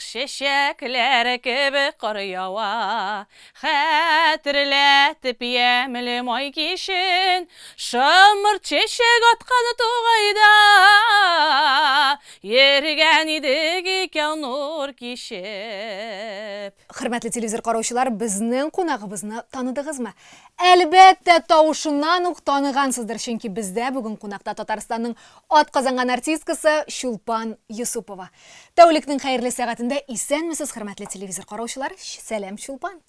Şeşekler gibi koruyawa, hatırlatıp yemlim oy kişin, şımır çeşek atkanı tuğayda, yergen idik eken nur kişip. Hürmetli televizor qaroşular, bizning qonağımızı tanıdığızmı? Elbette tavuşundan tanıgansızdır, çünkü bizde bugün qonaqda Tatarstanның atqazangan artistkası Şulpan Yusupova. Tәуліктің қайырлы сағатында исәнмісіз, hürmetli televizor qaroşular? Сәлем, Şulpan.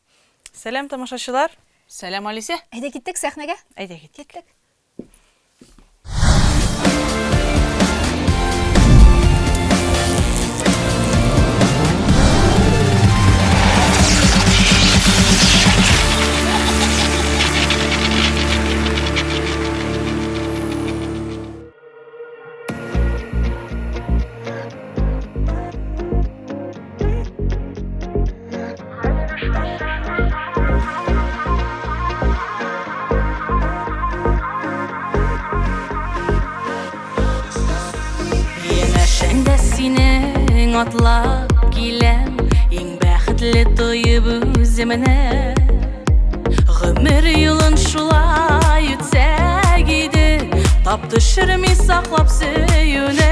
Selam tamaşaçılar. Selam Alise. Әйдә киттек сәхнәгә? Әйдә киттек. Atlap kilem, en bәхетле toyып үземне. Гомер юлын шулай үтсәк иде, тап төшерми саклап сөюне.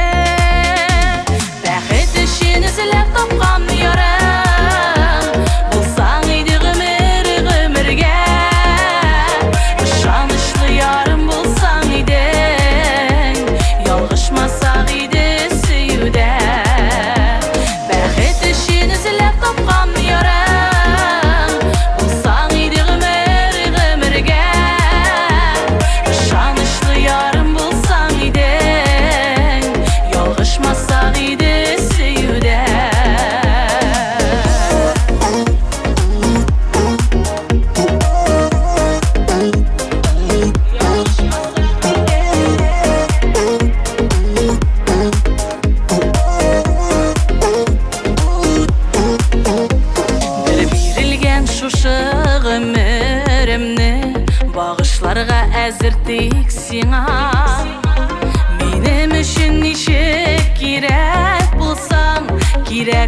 Бәхет өчен эзләп тапкан ярым, булсаң иде гомергә. Ышанычлы ярым булсаң иде, ялгышмасак иде сөюдә. Әзір тек сиңа, минем үшін ничек кирәк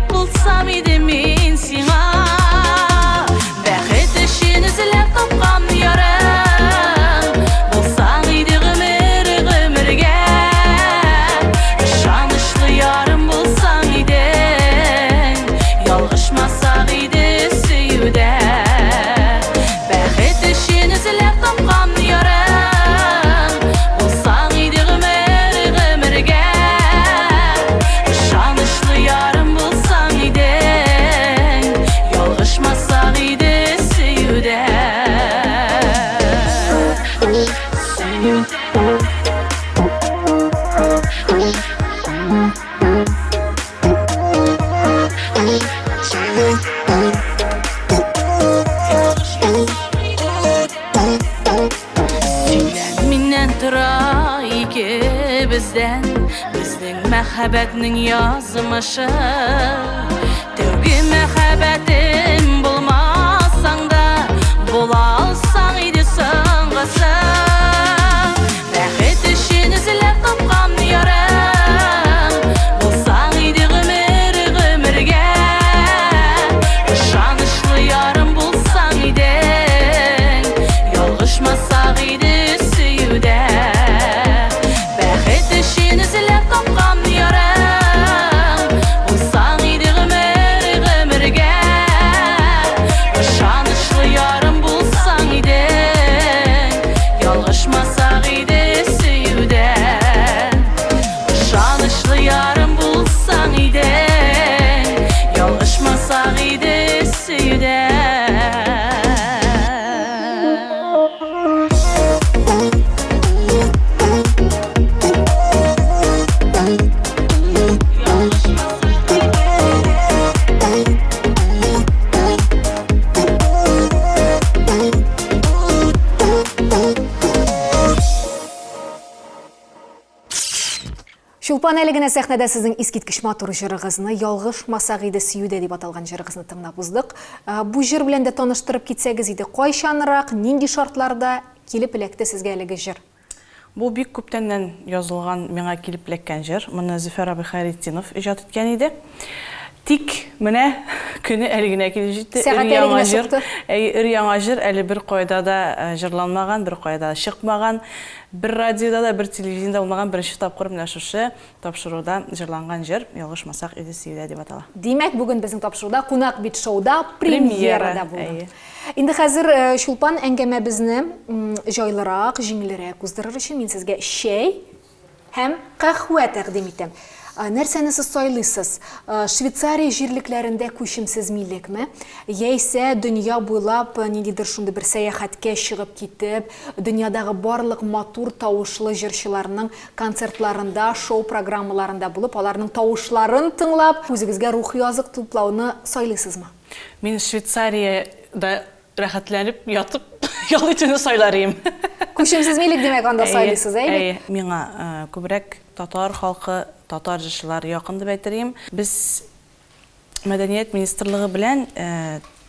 булсам иде мин сиңа. Бәхет өчен эзләп тапкан ярым, булсаң иде гомергә. Ышанычлы ярым булсаң иде, ялгышмасак иде сөюдә. Бәхет өчен эзләп тапкан Bizning мәхәббәтнең язмышы. Тәүге мәхәббәтем булмасаң да, була алсаң иде соңгысы. Бәхет өчен эзләп тапкан ярым, булсаң иде гомергә. Ышанычлы ярым булсаң иде, ялгышмасак иде сөюдә. Эзләп тапкан ярым, булсаң иде гомергә. Ышанычлы ярым булсаң иде, ялгышмасак иде сөюдә. Ышанычлы ярым булсаң иде, ялгышмасак иде сөюдә. Şulpan әлігіне сәхнәдә сіздің искиткіш матур жырығызны, ялгышмасак иде сөюдә дип аталган жырығызны тыңлап уздык. Бу жыр белән дә таныштырып китсәгез иде, кайчанрак, нинди шартларда килеп эләкте сезгә әлеге жыр? Бу бик күптәннән язылган, миңа килеп эләккән жыр. Моны Зөфәр Абыйхайретдинов иҗат иткән иде. Тик менә көне әлегенә килеп җитте. Сәгать әлегенә чыкты. Өр-яңа җыр әле бер кайда да җырланмаган, бер кайда чыкмаган, бер радиода да, бер телевидениедә булмаган беренче тапкыр менә шушы тапшыруда җырланган җыр Ялгышмасак иде сөйдә дип атала. Димәк, бүген безнең тапшыруда Кунак бит шоуда премьерада булды. Инде хәзер Чулпан әңгәмәбезне җайлырак, җиңелрәк уздырыр өчен мин сезгә чәй һәм кахва тәкъдим итәм. Нәрсәне сез сайлыйсыз? Швейцария җирлекләрендә күчемсез милекме? Яисә дөнья буйлап ниндидер шундый бер сәяхәткә чыгып китеп, дөньядагы барлык матур тавышлы җырчыларның концертларында, шоу программаларында булып, аларның тавышларын тыңлап, үзегезгә рухи азык туплауны сайлыйсызмы? Мин Швейцариядә рәхәтләнеп ятып, ял итүне сайларым. Күчемсез милек димәк анда сайлыйсыз, әйе? Миңа күбрәк татар халкы, татар җырчылары якын дип әйтерим. Без Мәдәният министрлыгы белән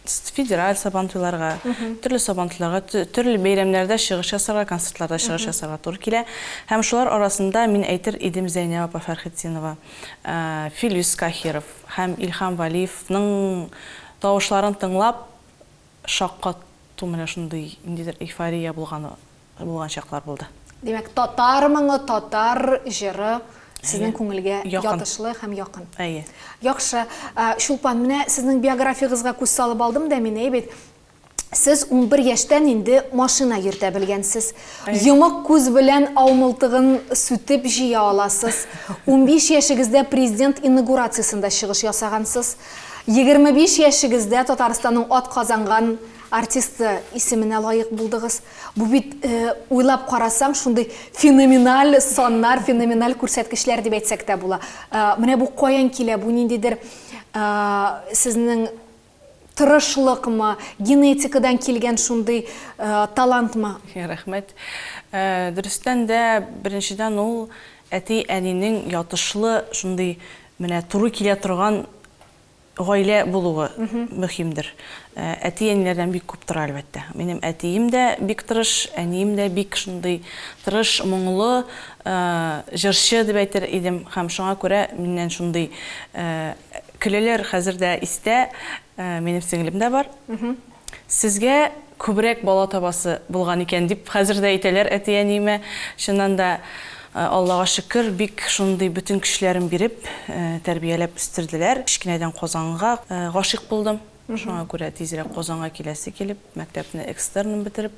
федераль сабантуйларга, төрле сабантуйларга, төрле бәйрәмнәрдә чыгыш ясарга, концертларда чыгыш ясарга туры килә. Һәм шулар арасында мин әйтер идем Зәйнәп апа Фәрхетдинова, Филис Кахиров һәм Илһам Валиевның тавышларын тыңлап шаккату менә шундый ниндидер эйфория булган чаклар булды. Демәк, татар моңы, татар җыры сезнең күңелгә ятышлы һәм якын. Әйе. Яхшы, Чулпан, менә сезнең биографиягызга күз салып алдым да мин әйбит. Сез 11 яшьтән инде машина йөртә белгәнсез. Йомык күз белән аумылтыгын сүтеп җыя аласыз. 15 яшьегездә президент инаугурациясында чыгыш ясагансыз. 25 яшьегездә Татарстанның атказанган артисты исеменә лайык булдыгыз. Бу бит уйлап карасаң шундый феноменаль саннар, феноменаль күрсәткечләр дип әйтсәк тә була. Менә бу каян килә? Бу ниндидер сезнең тырышлыкмы, генетикадан килгән шундый талантмы? Рәхмәт. Дөрестән дә беренчедән ул әти-әнинең ятышлы шундый менә туры килә торган гаилә булуы мөһимдер. Әти-әниләрдән бик күп тора әлбәттә. Минем әтием дә бик тырыш, әнием дә бик шундый тырыш, моңлы җырчы дип әйтер идем. Һәм шуңа күрә миннән шундый көләләр хәзердә истә, минем сеңлем дә бар. Сезгә күбрәк бала табасы булган икән дип хәзердә әйтәләр әти-әниемә. Шуннан да Аллага шөкер, бик шундый бүтән көчләрен биреп, тәрбияләп үстерделәр. Кичкенәдән Казанга гашыйк булдым. Шуңа күрә тизрәк Казанга киләсе килеп, мәктәпне экстернын бетереп,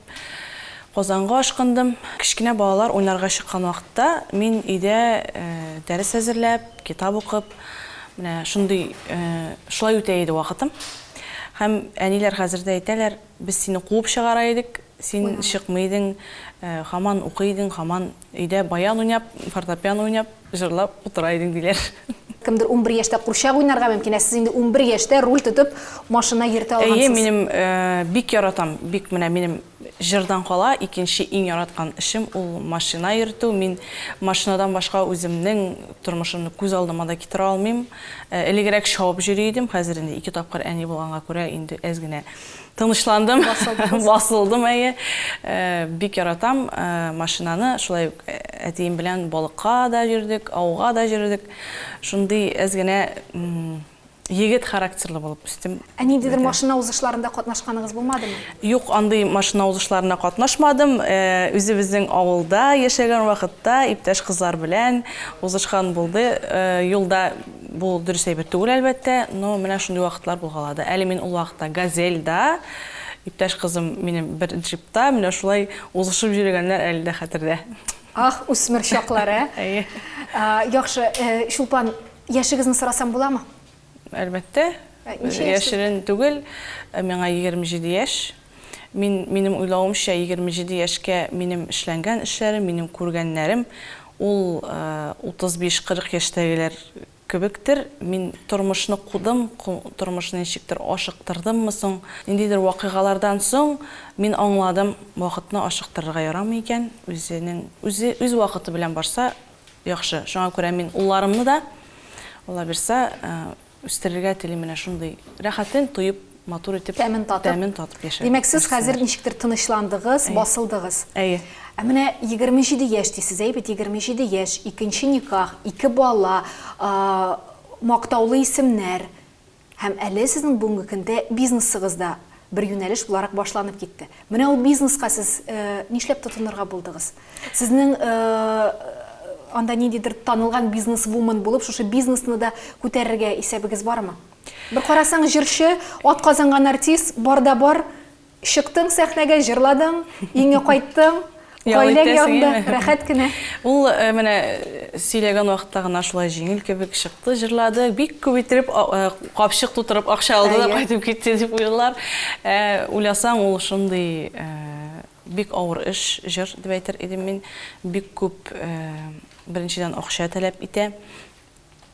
Казанга ашкындым. Кичкенә балалар уйнарга чыккан вакытта мин өйдә дәрес әзерләп, китап укып, менә шундый шулай үтә иде вакытым. Һәм әниләр хәзердә әйтәләр, без сине куып чыгара идек, син чыкмыйдың, хаман укыйдың, хаман өйдә баян уйнап, фортепиано уйнап, җырлап утыра идең диләр. Кемдер 11 яшьтә курчак уйнарга мөмкин, сез инде 11 яшьтә руль тотып машина йөртә алгансыз. Әйе, минем бик яратам, бик менә минем җырдан кала икенче иң яраткан эшем ул машина йөртү. Мин машинадан башка үземнең тормышымны күз алдыма да китерә алмыйм. Элегрәк шабып йөри идем, хәзер инде 2 тапкыр әни булганга күрә инде әз генә тынычландым, басылдым, әйе. Бик яратам машинаны, шулай әтием белән балыкка да йөрдек, ауга да йөрдек. Шундый әз генә егет характерлы булып үстем. Ниндидер машина узышларында катнашканыгыз булмадымы? Юк, андый машина узышларына катнашмадым. Үзебезнең авылда яшәгән вакытта иптәш кызлар белән узышкан булды. Юлда бу дөрес әйбер түгел әлбәттә, но менә шундый вакытлар булгалады. Әле мин ул вакытта Газельда, иптәш кызым минем бер джипта, менә шулай узышып йөргәннәр әле дә хәтердә. Ах, үсмер чаклары. Әйе. Яхшы, Чулпан, яшегезне сорасам буламы? Әлбәттә. Яшерен түгел, миңа 27 яшь. Минем уйлавымча 27 яшькә минем эшләнгән эшләрем, минем күргәннәрем ул 35-40 яшьтәгеләр кебектер. Мин тормышны кудым, тормышны ничектер ашыктырдыммы соң, ниндидер вакыйгалардан соң мин аңладым, вакытны ашыктырырга ярамый икән, үз вакыты белән барса яхшы. Шуңа күрә мин улларымны да Алла бирсә үстерергә телим, менә шундый рәхәтен туеп, матур итеп, тәмен татып яшәргә. Димәк, сез хәзер ничектер тынычландыгыз, басылдыгыз. Әйе. Менә 27 яшь дисез, әйбит 27 яшь, икенче никах, 2 бала, мактаулы исемнәр. Һәм әле сезнең бүгенге көндә бизнесыгызда бер юнәлеш буларак башланып китте. Менә ул бизнеска сез нишләп тотынырга булдыгыз? Сезнең анда ниндидер танылган бизнесвумен булып, шушы бизнесны да күтәрергә исәбегез бармы? Бер карасаң, җырчы, атказанган артист, барда бар, чыктың сәхнәгә, җырладың, иңе кайттың, гаиләгә янда, рәхәт кенә. Ул менә сөйләгән вакытта гына шулай җиңел кебек чыкты, җырлады, бик күп итеп капчык тутырып акча алды да кайтып китте дип уйлар. Уйласаң, ул шундый бик авыр эш, җыр дип әйтер идем мин, бик күп беренчедән акча таләп итә.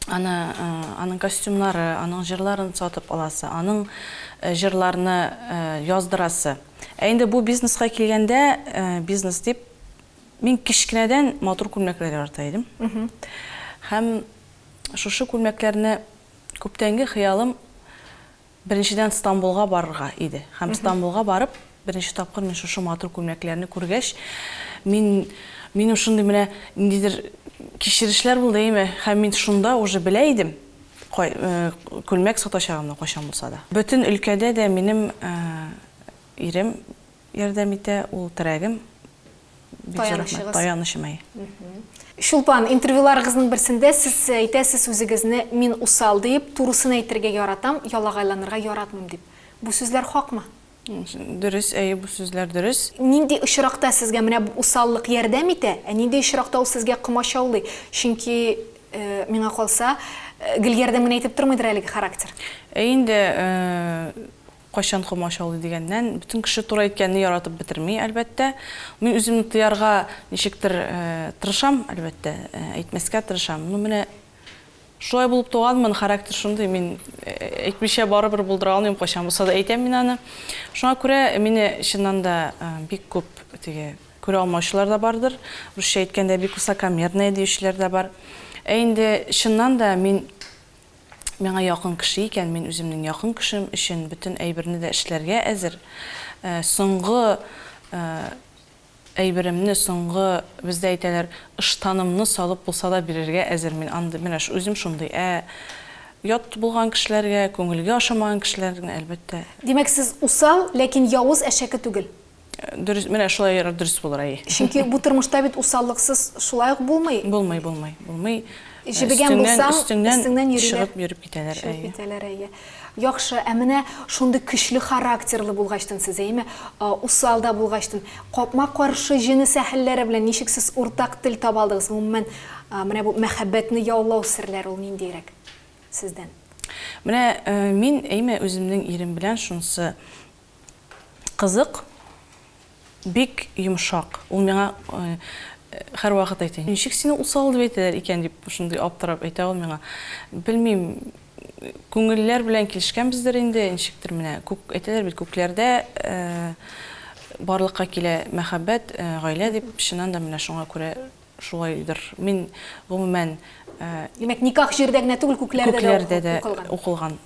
Аның костюмнары, аның җырларын сатып аласы, аның җырларны яздырасы. Инде бу бизнеска килгәндә, бизнес дип мин кичкенәдән матур күлмәкләр ярата идем. Һәм шушы күлмәкләрне күптәнге хыялым беренчедән Стамбулга барырга иде. Һәм Стамбулга барып, беренче тапкыр мин шушы матур күлмәкләрне күргәч, минем шундый менә ниндидер кичерешләр булды име, һәм мин шунда уже белә идем, күлмәк сатачагымны кайчан булса да. Бөтен өлкәдә дә минем ирем ярдәм итә, ул терәгем, таянычым. Шулпан, интервьюларыгызның берсендә сез әйтәсез үзегезне мин усал дип, турысын әйтергә яратам, ялагайланырга яратмыйм дип. Бу сүзләр хакмы? Дөрес, бу сүзләр дөрес. Нинди очракта сезгә менә бу усаллык ярдәм итә, нинди очракта ул сезгә кымачаулый? Чөнки миңа калса, гел ярдәм генә әйтеп тормыйдыр әлеге характер. Инде кайчан кымачаулый дигәннән, бөтен кеше туры әйткәнне яратып бетерми, әлбәттә. Мин үземне тыярга ничектер тырышам, әлбәттә, әйтмәскә тырышам. Менә шулай булып туганмын, характер шундый, мин әйтмичә барыбер булдыра алмыйм, кайчан булса да әйтәм мин аны. Шуңа күрә мине чыннан да бик күп күрә алмаучылар да бардыр. Русча әйткәндә бик высокомерный диючеләр дә бар. Инде чыннан да миңа якын кеше икән, мин үземнең якын кешем өчен бөтен әйберне дә эшләргә әзер. Соңгы әйберемне, соңгы бездә әйтәләр, ыштанымны салып булса да бирергә әзер мин. Менә үзем шундый. Ят булган кешеләргә, күңелгә ашамаган кешеләргә әлбәттә. Димәк, сез усал, ләкин явыз әшәке түгел. Дөрес, менә шулай дөрес булыр. Чөнки бу тормышта бит усаллыксыз шулай ук булмый. Булмый. Җибегән булсаң, өстеңнән йөреп китәләр. Яхшы, менә шундый көчле характерлы булгачтын сез, усалда булгачтын, капма каршы җине сәхәлләре белән ничек сез уртак тел таба алдыгыз? Гомумән, менә бу мәхәббәтне яулау серләре ул ниндирәк сездән? Менә мин үземнең ирем белән шунсы кызык, бик йомшак. Ул миңа һәр вакыт әйтә. Ничек сине усал дип әйтәләр икән дип, шундый аптырап әйтә ул миңа. Белмим, күңелләр белән килешкән бездер инде, ничектер менә әйтәләр бит, күкләрдә барлыкка килә мәхәббәт, гаилә дип, чыннан да менә шуңа күрә шулайдыр. Мин гомумән, димәк, никах җирдә генә түгел, күкләрдә дә укылган.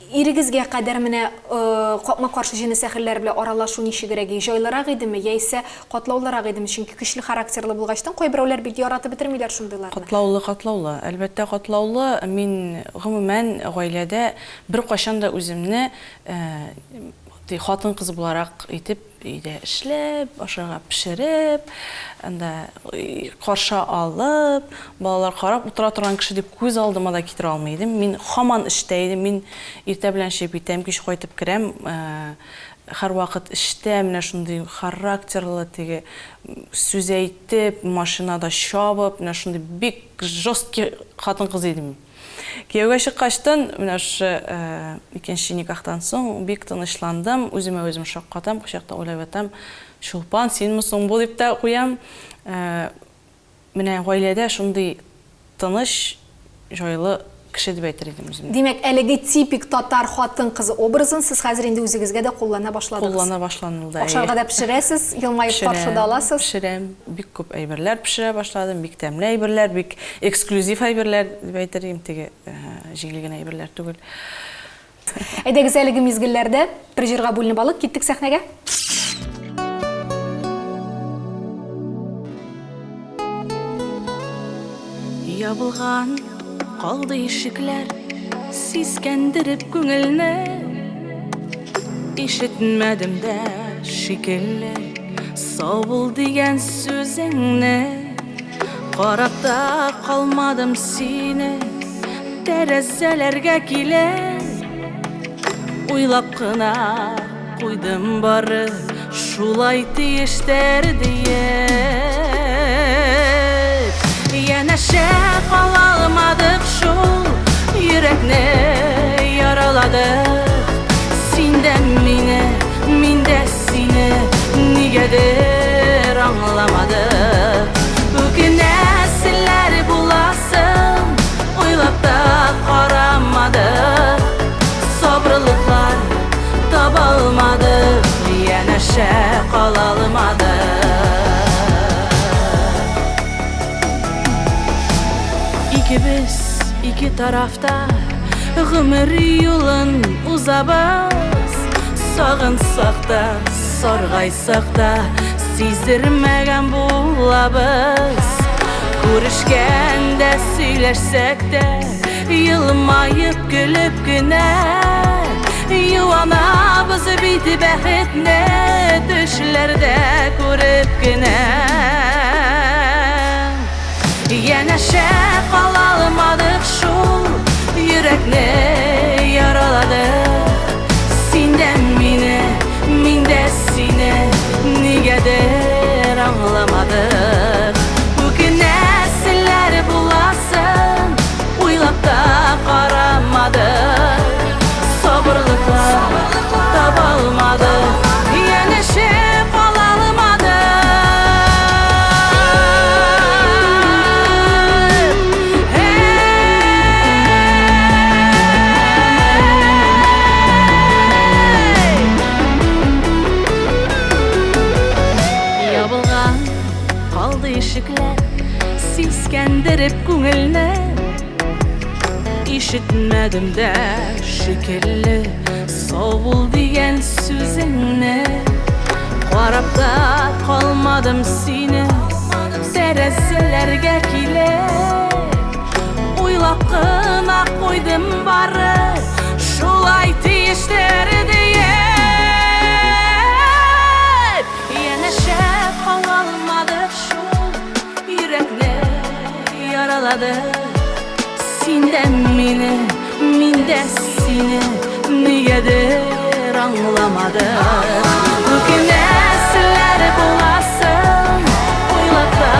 Ирегезгә кадәр менә капма каршы җине сәхәлләре белән аралашу ничегрәк, җайлырак идеме, яисә катлаулырак идеме? Чөнки көчле характерлы булгачтан кайберәүләр бит яратып бетермиләр шундыйларны. Катлаулы, әлбәттә катлаулы. Мин гомумән гаиләдә бер кайчан да үземне хатын кызы буларак итеп өйдә эшләп, ашарга пешереп, анда каршы алып, балалар карап утыра торган кеше дип күз алдыма да китерә алмыйдым. Мин һаман эштә идем, мин иртә белән чәй итәм, кич кайтып керәм, һәр вакыт эштә, менә шундый характерлы, сүз әйтеп, машинада чабып, менә шундый бик жесткий хатын кыз идем. Кияүгә чыккачтан, менә шу икенче никахтан соң бик тынычландым, үземә үзем шаккатам, кочакта уйлап ятам, Шулпан, синме соң бу дип тә куям. Менә гаиләдә шундый тыныч, җайлы кеше дип әйтер идем үземне. Димәк, әлеге типик татар хатын кызы образын сез хәзер инде үзегезгә дә куллана башладыгыз. Куллана башланды. Ашарга да пешерәсез, елмаеп каршыда аласыз. Пешерәм, бик күп әйберләр пешерә башладым, бик тәмле әйберләр, бик эксклюзив әйберләр дип әйтер идем, җиңел генә әйберләр түгел. Әйдәгез, әлеге мизгелләрдә бер җырга бүленеп алып киттек сәхнәгә. Ябылган калды ишекләр, сискендіріп көңілні, ишетмәдім дә шикелле, сау бол деген сөзіңні, қарап та қалмадым сені, тәрәзәләргә килә, уйлап қына қойдым бары, шулай тиештер диеп. Янәшә кала алмадык шул, йөрәкне яраладык. Син дә мине, мин дә сине, нигәдер аңламадык. Үкенәселәр буласын, уйлап та карамадык. Сабырлыклар таба алмадык, янәшә кала алмадык. Икебез ике тарафта гомер юлын узабыз, сагынсак та, саргайсак та, сиздермәгән булабыз. Күрешкәндә сөйләшсәк тә, елмаеп көлеп кенә, юанабыз бит бәхетне, төшләрдә күреп кенә. Янәшә кала алмадык шул, йөрәкне яраладык. Син дә мине, мин дә сине, нигәдер аңламадык. Үкенәселәр буласын, уйлап та карамадык. Сабырлыклар таба алмадык, янәшә кала сискендіріп көңілні, ишетмәдім дә шикелле, сау бол деген сөзіңні, қарап та қалмадым сені, тәрәзәләргә килә, уйлап қына қойдым бары, шулай тиештер диеп. Янәшә кала алмадык шул, йөрәкне яраладык. Син дә мине, мин дә сине, нигәдер аңламадык. Үкенәселәр буласын, уйлап та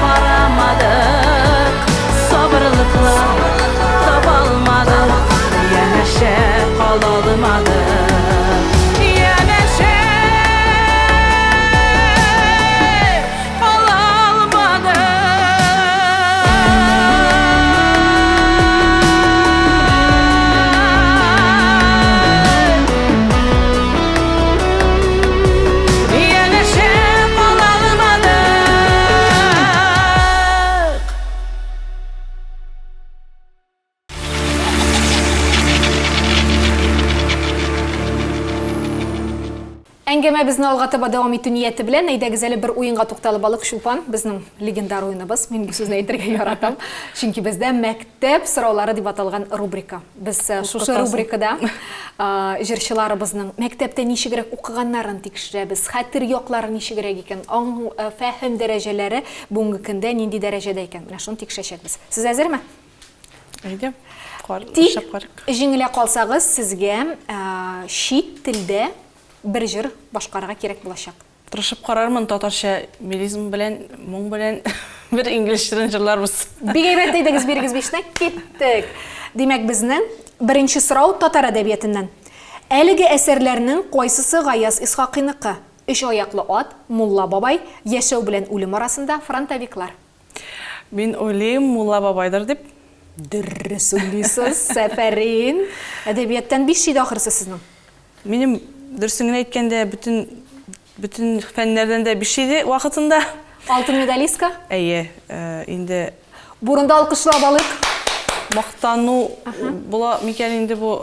карамадык. Сабырлыклар таба алмадык, янәшә кала алмадык. Янәшә кала алмадык. Әңгәмә безне алга таба дәвам итү нияте белән, әйдәгез әле бер уенга тукталып алык. Шулпан, безнең легендар уеныбыз. Мин бу сүзне әйтергә яратам. Чөнки бездә мәктәп сораулары дип аталган рубрика. Без шушы рубрикада җырчыларыбызның мәктәптә ничегрәк укыганнарын тикшерәбез, хәтер яклары ничегрәк икән, фәһем дәрәҗәләре бүгенге көндә нинди дәрәҗәдә икән. Менә шуны тикшерәчәкбез. Сез әзерме? Әйдә. Җиңелә калсагыз, сезгә чит телдә бер җыр башкарырга кирәк булачак. Тырышып карармын, татарча мелизм белән, моң белән бер инглиш җырын җырларбыз. Бик әйбәт әйдәгез, бирегез бишнә киттек. Димәк, безнең беренче сорау татар әдәбиятыннан. Әлеге әсәрләрнең кайсысы Гаяз Исхакыйныкы? Өч аяклы ат, Мулла бабай, яшәү белән үлем арасында фронтовиклар. Мин уйлыйм, Мулла бабайдыр дип. Дөррес уйлыйсыз, Сәфәрин. Әдәбияттан 5 шид ахырсы сезнең. Минем дөресен әйткәндә bütün фәннәрдән дә 5 иде вакытында. Алтын медалистка? Әйе, инде бурында алкышлап алык. Мактану була микән инде бу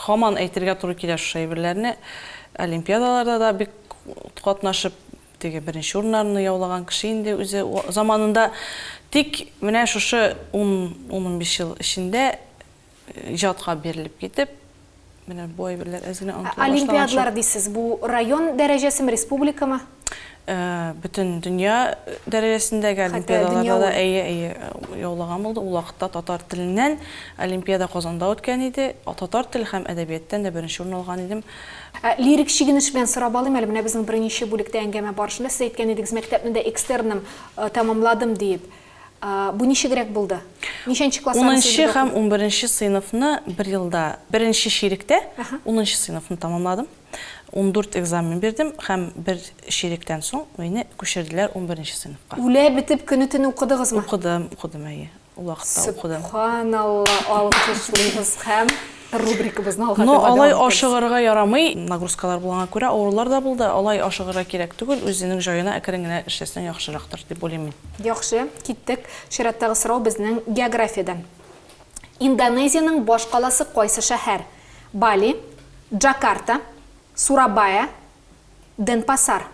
хаман әйтергә туры килә шушы әйберләрне. Олимпиадаларда да бик катнашып, теге беренче урыннарны яулаган кеше инде үзе заманында. Тик менә шушы 10-15 ел эчендә ijodga berilib ketib, менә бу әйберләр әзгенә онытыла Олимпиадалар дейсез, бу район дәрәҗәсеме, республикамы? Бөтен дөнья дәрәҗәсендәге олимпиадаларда да яулаган булды. Ул вакытта татар теленнән олимпиада Казанда үткән иде. Татар теле һәм әдәбияттан да беренче урын алган идем. Лирик чигенеш белән сорап алыйм әле, менә безнең беренче бүлектә әңгәмә барышында сез әйткән идегез, мәктәпне дә экстерным тәмамладым дип. Бу ничегрәк булды? Ничәнче классларда? 10 һәм 11 сыйныфны бер елда, беренче ширектә 10 сыйныфны тәмамладым. 14 экзамен бирдем һәм бер ширектән соң мине күчерделәр 11 сыйныфка. Үлә битеп көне-төн укыдыгызмы? Укыдым, әйе. Ул вакытта укыдым. Субханалла, алкышлыйбыз һәм рубрикабызны алга Но алай ашыгырга ярамый, нагрузкалар булганга күрә авырулар да булды. Алай ашыгырга кирәк түгел, үзенең җаена әкрен генә эшләсәң яхшырактыр дип уйлыйм мин. Яхшы, киттек. Чираттагы сорау безнең географиядан. Индонезияның баш каласы кайсы шәһәр? Бали, Джакарта, Сурабая, Денпасар.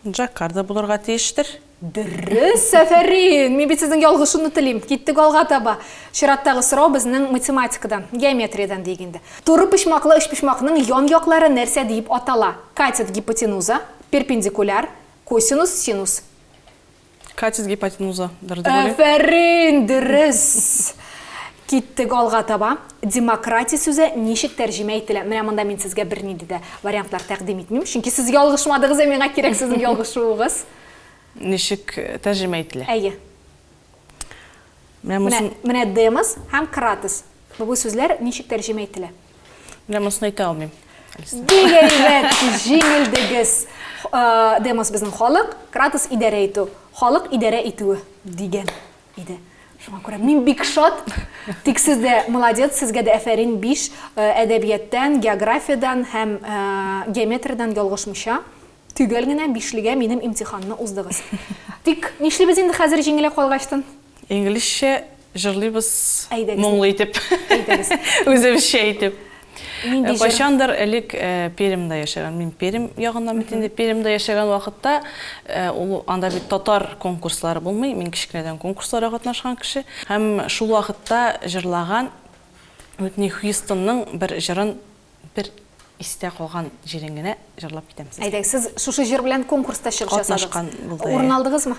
Джакарта булырга тиештер. Дөрес, Сәфәрин. Мин бит сезнең ялгышуны телим. Киттек алга таба. Чираттагы сорау безнең математикадан, геометриядән дигәндә. Туры почмаклы өч почмакның ян яклары нәрсә дип атала? Катет гипотенуза, перпендикуляр, косинус, синус. Катет гипотенуза дип уйлыйм. Афәрин, дөрес. Киттек алга таба. Демократия сүзе ничек тәрҗемә ителә? Менә монда мин сезгә берни дидә вариантлар тәкъдим итмим, чөнки сез ялгышмадыгыз, миңа кирәк сезнең ялгышуыгыз. Ничек тәрҗемә ителә? Әйе. Менә демос һәм кратос. Бу сүзләр ничек тәрҗемә ителә? Менә моны әйтә алмыйм. Дигән җиңелдегез. Демос безнең халык, кратос идарә итү. Халык идарә итүе дигән иде. Шуңа күрә мин бик шат. Тик сез дә молодец, сезгә дә афәрин 5 әдәбияттан, географиядан һәм геометриядән ялгышмыйча. Түгел генә 5-легә минем имтиханны уздыгыз. Тик нишлибез инде хәзер җиңелә калгачтан? Инглизчә җырлыйбыз, Әйдәгез. моңлы итеп. Әйдәгез. Үзебезчә итеп. Нинди җыр? Кайчандыр элек Перемдә яшәгән. Мин Перем ягыннан бит инде Перемдә яшәгән вакытта ул анда бит татар конкурслары булмый. Мин кичкенәдән конкурсларга катнашкан кеше. Һәм шул вакытта җырлаган Уитни Хьюстонның бер җырын бер истә калган җирен генә җырлап китәм сезгә. Әйдәгез, сез шушы җыр белән конкурста чыгыш ясадыгыз. Катнашкан булды. Урын алдыгызмы?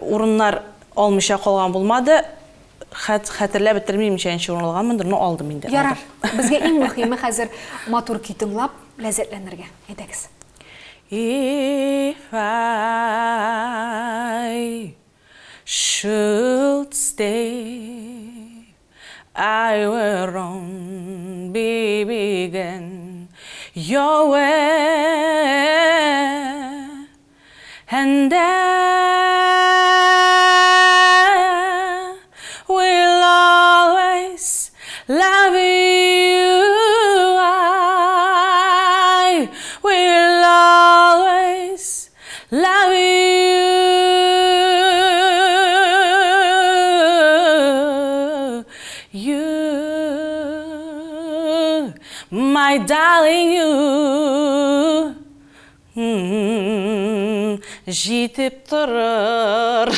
Урыннар алмыйча калган булмады. Хәтерләп бетермим ничәнче урын алганмындыр, но алдым инде. Ярар. Безгә иң мөһиме хәзер матур көй тыңлап, ләззәтләнергә. Әйдәгез. If I should stay, I will run, be begin your way, and I will always love you. I will always love you. You, my darling, you. Җитеп торыр.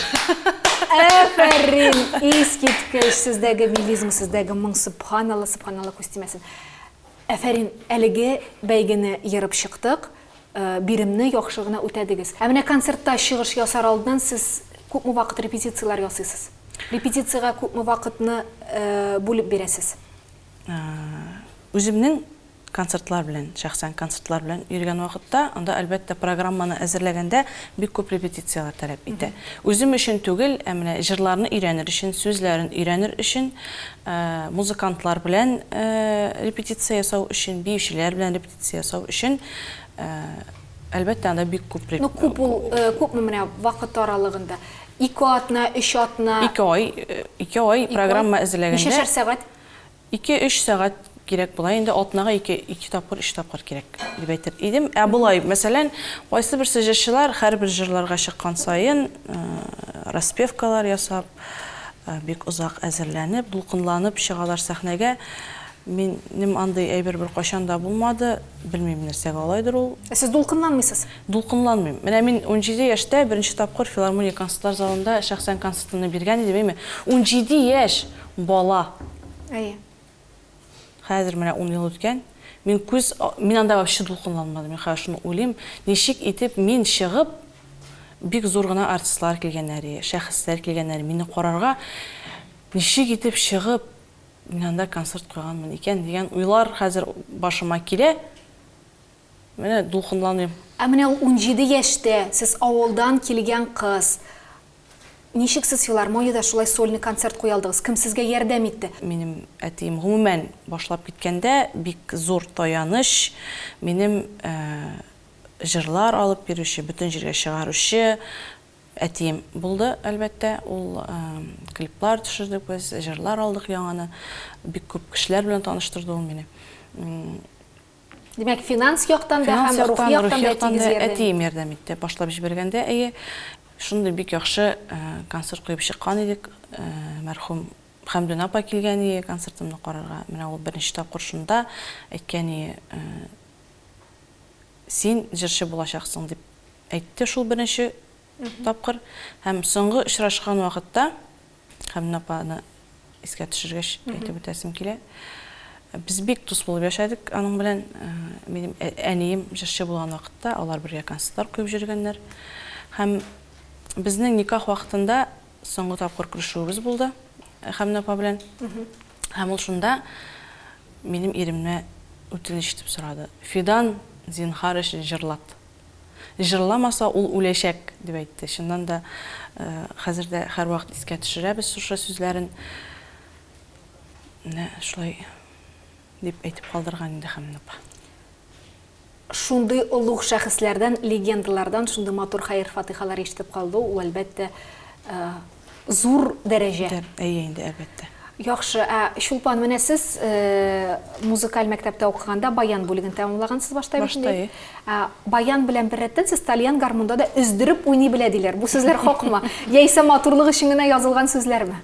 Афәрин, искиткеч сездәге милизм, сездәге моң, субханалла, субханалла күстимәсен. Афәрин, әлеге бәйгене йырып чыктык, биремне яхшы гына үтәдегез. Ә менә концертта чыгыш ясар алдыннан сез күпме вакыт репетициялар ясыйсыз? Репетициягә күпме вакытны бүлеп бирәсез? Үземнең концертлар белән, шәхсән концертлар белән йөргән вакытта, анда әлбәттә программаны әзерләгәндә бик күп репетициялар таләп итә. Үзем өчен түгел, ә менә җырларны өйрәнер өчен, сүзләрен өйрәнер өчен, музыкантлар белән репетиция ясау өчен, биючеләр белән репетиция ясау өчен, әлбәттә анда бик күп. Ну күпме менә вакыт аралыгында? 2 атна, 3 атна? 2 ай программа әзерләгәндә. Ничәшәр сәгать? 2-3 сәгать кирәк була. Инде атнага 2 тапкыр, 3 тапкыр кирәк дип әйтер идем. Ә булай, мәсәлән, кайсы бер сәҗәтчеләр һәрбер җырларга чыккан саен распевкалар ясап, бик узак әзерләнеп, дулкынланып чыгалар сәхнәгә. Минем андый әйбер бер кайчан да булмады. Белмим нәрсәгә алайдыр ул. Сез дулкынланмыйсыз? Дулкынланмыйм. Менә мин 17 яшьтә беренче тапкыр филармония концертлар залында шәхсән концертны биргән идем, әйме. 17 яшь бала. Әйе. хәзер менә 10 ел үткән. Мин анда вообще дулкынланмадым. Мин хәзер шуны уйлыйм, ничек итеп мин чыгып, бик зур гына артистлар килгәннәр, шәхесләр килгәннәр, мине карарга, ничек итеп чыгып, мин анда концерт куйганмын икән дигән уйлар хәзер башыма килә. Менә дулкынланыйм. Менә 17 яшьтә сез авылдан килгән кыз. Ничек сез филармониядә шулай сольный концерт куя алдыгыз? Кем сезгә ярдәм итте? Минем әтием гомумән башлап киткәндә бик зур таяныч, минем җырлар алып бирүче, бөтен җиргә чыгаручы әтием булды, әлбәттә. Ул клиплар төшердек без, җырлар алдык яңаны. Бик күп кешеләр белән таныштырды ул мине. Демәк, финанс яктан да һәм рухи яктан да әтием ярдәм итте. Башлап җибәргәндә, шундый бик яхшы концерт куеп чыккан идек. Мәрхүм Хәмдүн апа килгән иде концертымны карарга. Менә ул беренче тапкыр шунда әйткән, син җырчы булачаксың дип әйтте шул беренче тапкыр. Һәм соңгы очрашкан вакытта Хәмдүн апаны искә төшергәч әйтеп үтәсем килә. Без бик дус булып яшәдек аның белән. Минем әнием җырчы булган вакытта алар бергә концертлар куеп йөргәннәр. Һәм безнең никах вакытында соңгы тапкыр күрешүебез булды Хәмдүн апа белән. Һәм ул шунда минем иремне үтенеч итеп сорады. Фидан, зинһар өчен җырлат. Җырламаса ул үләчәк дип әйтте. Шуннан да хәзердә һәр вакыт искә төшерәбез шушы сүзләрен. Шулай дип әйтеп калдырган инде Хәмдүн апа. Шундый улуг шәхесләрдән, легендалардан шундый матур хәйр-фатихалар ишетеп калды. Ул әлбәттә зур дәрәҗә. Инде әлбәттә. Яхшы, Чулпан, менә сез музыкаль мәктәптә укыганда баян бүлеген тәмамлагансыз башта бит. Баян белән бер рәттән сез тальян гармунда да өздереп уйный белә диләр. Бу сүзләр хакмы? Яисә матурлык өчен генә язылган сүзләрме?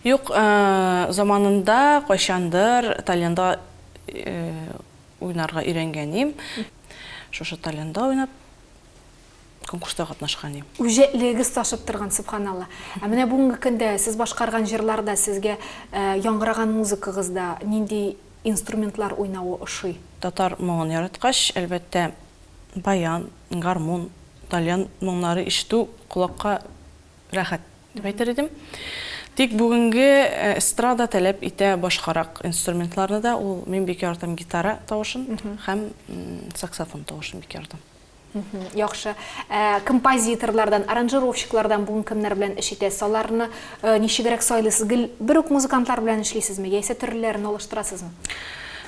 Юк, заманында кайчандыр тальянда уйнарга өйрәнгәнем. Шушы тальянда уйнап конкурста катнашкан идем. Үҗәтлегез ташып торган, субханалла. Менә бүгенге көндә сез башкарган җырларда сезгә яңгыраган музыкагызда нинди инструментлар уйнавы ошый? Татар моңын яраткач, әлбәттә баян, гармун, тальян моңнары ишетү кулакка рәхәт дип әйтер идем. Тик бүгенге эстрада таләп итә башкарак инструментларны да. Ул мин бик яратам гитара тавышын һәм саксофон тавышын бик яратам. Яхшы. Композиторлардан, аранжировщиклардан бүген кемнәр белән эш итәсез? Аларны ничегрәк сайлыйсыз? Бер үк музыкантлар белән эшлисезме, яисә төрлеләрен алыштырасызмы?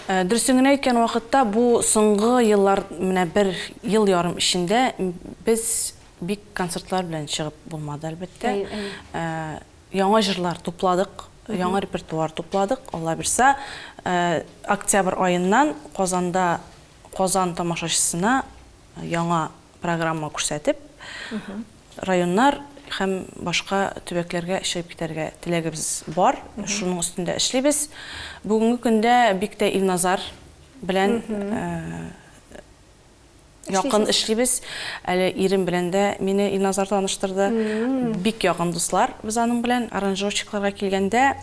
Дөресен генә әйткән вакытта, бу соңгы еллар, менә бер ел ярым эчендә без бик концертлар белән чыгып булмады, әлбәттә. Яңа җырлар тупладык, яңа репертуар тупладык. Алла бирсә, октябрь аеннан Казан тамашачысына яңа программа күрсәтеп, районнар һәм башка төбәкләргә чыгып китәргә теләгебез бар. Шуның өстендә эшлибез. Бүгенге көндә бик тә Илназар белән якын эшлибез. Әле ирем белән дә мине Илназар таныштырды. Бик якын дуслар без аның белән. Аранжировщикларга килгәндә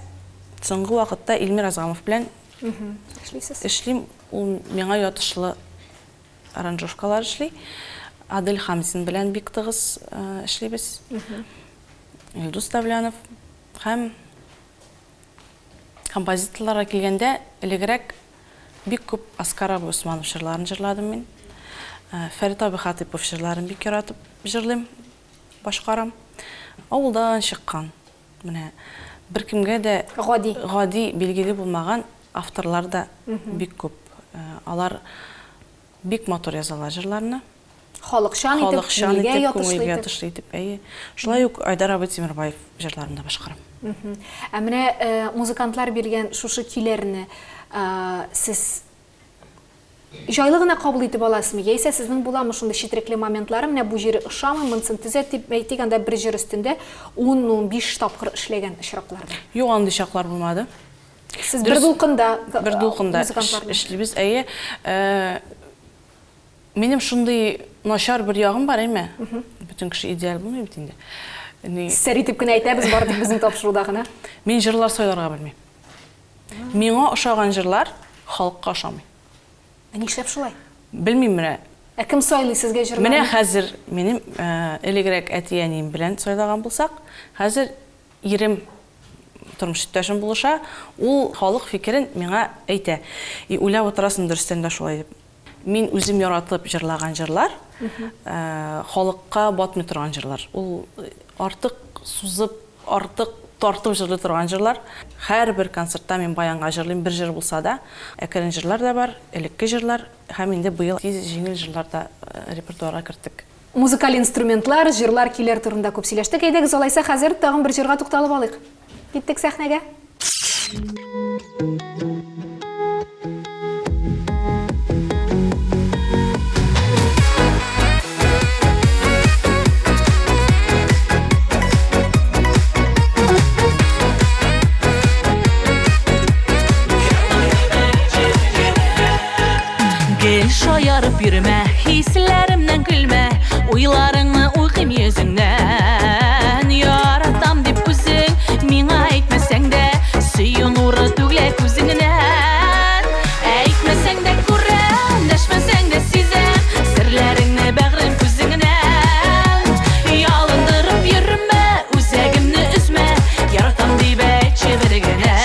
соңгы вакытта Илмир Азгамов белән эшлим. Ул миңа ятышлы аранжировкалар эшли. Адель Хамзин белән бик тыгыз эшлибез. Илдус Тавлянов һәм композиторларга килгәндә элегрәк бик күп Оскар Усманов җырларын җырладым мин. Фәрит Абихатипов җырларын бик яратып җырлыйм, башкарам. Авылдан чыккан. Менә беркемгә дә гади билгеле булмаган авторлар да бик күп. Алар бик матур язалар җырларны. Халыкчан итеп, күңелгә ятышлы итеп. Шулай ук Айдар Абый Тимербаев җырларын да башкарам. Менә музыкантлар биргән шушы көйләрне сез җайлы гына кабул итеп аласызмы? Яисә сезнең буламы шундый четерекле моментлары, менә бу җире ошамый, монсын төзәтеп әйтгәндә бер җир өстендә 10-15 тапкыр эшләгән очракларда? Юк, андый чаклар булмады. Сез бер дулкында эшлибез. Минем шундый начар бер ягым бар, әйме? Бүтән кеше идеал булмый бит инде. Сәр итеп кенә әйтәбез, бардык безнең тапшыруда гына. Мин җырлар сайларга белмим. Миңа ошаган җырлар халыкка ошамый. Нишләп шулай? Белмим менә. Кем сайлый сезгә җырларны? Менә хәзер минем элегрәк әти-әнием белән сайлаган булсак, хәзер ирем тормыш иптәшем булыша, ул халык фикерен миңа әйтә. И уйлап утырасың дөрестән дә шулай дип. Мин үзем яратып җырлаган җырлар, халыкка батмый торган җырлар. Ул артык сузып, артык тартып җырлый торган җырлар. Һәрбер концертта мин баянга җырлыйм, бер җыр булса да, әкрен җырлар да бар, элекке җырлар, һәм инде быел җиңел җырлар да репертуарга керттек. Музыкаль инструментлар, җырлар килер турында күп сөйләштек. Әйдәгез, алайса хәзер тагын бер җырга тукталып алыйк. Киттек сәхнәгә. Gel şayarıp yürüme, hislerimden gülme, uylarını uykım yüzünden. Yaratam dip üzün, mina etmesen de, suyu nuru tügle küzünden. Etmesen de kurren, deşmesen de sizem, sırlarını bağrım küzünden. Yalındırıp yürüme, üzegimni üzme, yaratam dibe çevirgene.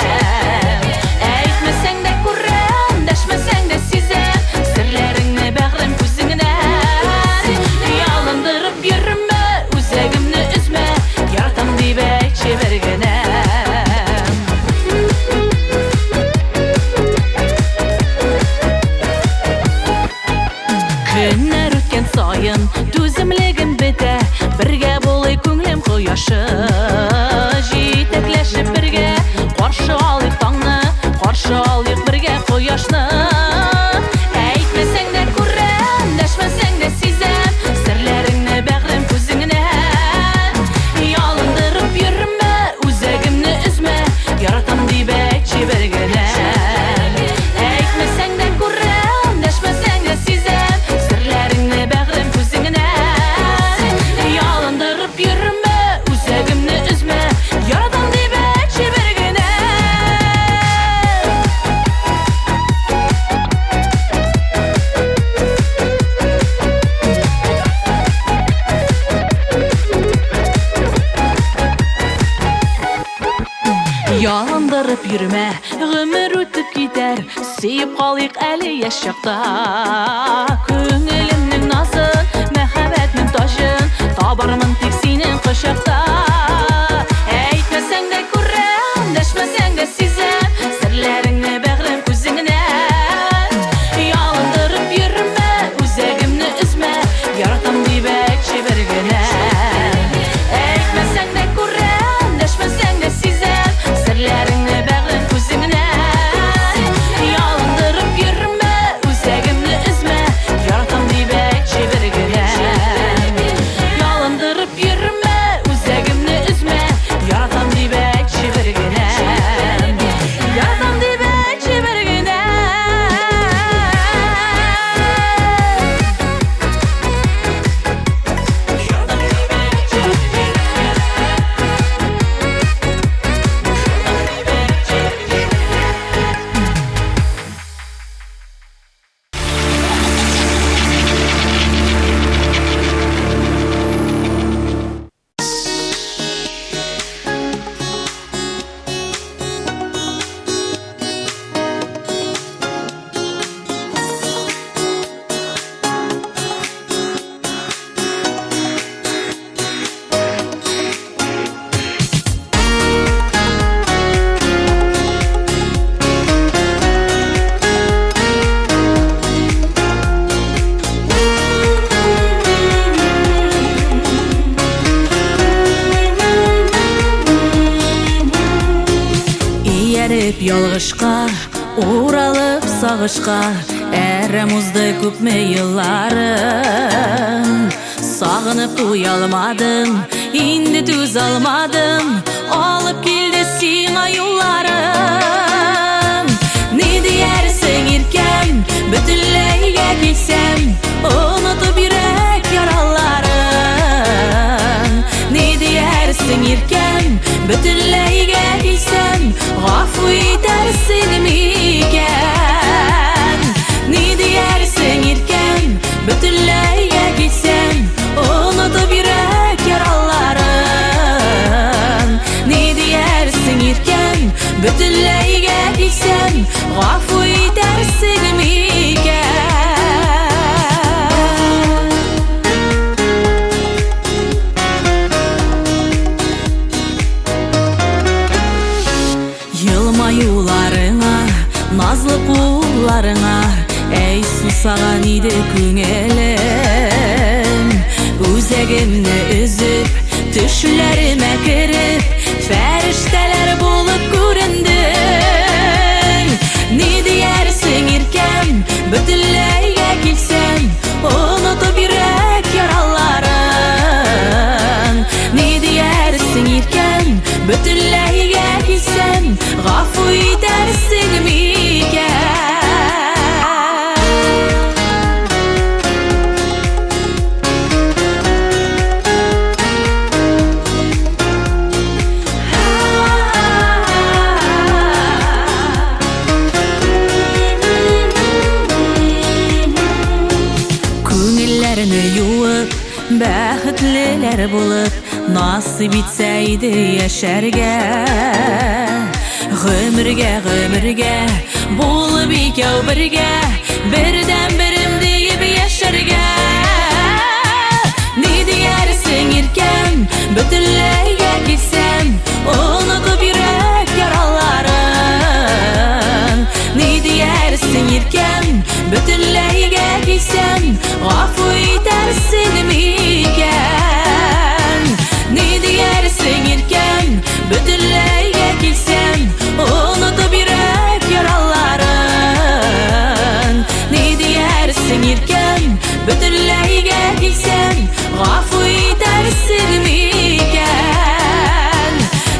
Etmesen de kurren, deşmesen de sizem, sırlarını bağrım küzünden. Yalındırıp yürüme, üzegimni üzme, yaratam dibe çevirgene. Günler ötken sayın, düzümlegim bite, birge bolay könglim koyaşı. Jitekleşip birge, qarşı alayık tağını, qarşı alayık birge koyaşını. Eytmesen de kurren, deşmesen de sizem, sırlarını bağrım küzünden. Yalındırıp yürüme, üzegimni üzme, yaratam dibe çevirgene. Eytmesen de kurren, deşmesen de sizem, sırlarını bağrım küzünden. Yalındırıp yürüme, üzegimni üzme, yaratam dibe çevirgene. Yalandırıp yürüme, ömür ötüp gider, seyip kalayık əli yaşakta. Köngülümnün nazın, məhabətmin taşın, tabarımın tek senin kışakta. Eytmesen de kurren, deşmesen de sizem, sırlarını bağrım küzünden. Yalandırıp yürüme, üzegimni üzme, yaratam dibe çevirgene. Eytmesen de kurren, deşmesen de sizem, sırlarını bağrım küzünden. Yalındırıp yürüme, üzegimni üzme, yaratam dibe çevirgene. Yalındırıp yürüme, üzegimni üzme, yaratam dibe çevirgene. Yaratam dibe çevirgene. Iyerip yalgışqa, uğralıp sağışqa, әрем uzdı күпме yıllarım. Sağınıp uyalmadım, indi düz almadım, alıp geldi sina yollarım. Ne diyersin irkem, bütünleyge gitsem, unutup yürek yaralarım. Ne diyersin irkem, bütünleyge gitsem, gafu edersin miken. Bütünleyge gitsem Gafu edersin miken Yılmayularına Nazlı kullarına Ey susagan idi küngelen Üzegimni üzüp Düşlerime kirip Ferişteler bulup göründün Ne diyersin irkem Bütünleyge gitsem Unutup yürek yaraların Ne diyersin irkem Bütünleyge gitsem Gafu edersin miken Бәхетлеләр булып насып итсәйди яшәргә Гөмергә булып икәү бергә Бердән берем диеп яшәргә Ни диярсең иркәм Бөтенләйгә китсәм Онытып йөрәк яраларын Ни диярсең иркәм Бөтенләйгә китсәм Гафу итәрсең микән Ни диярсең иркәм Бөтенләйгә китсәм Онытып йөрәк яраларын Ни диярсең иркәм Бөтенләйгә китсәм Гафу итәрсең микән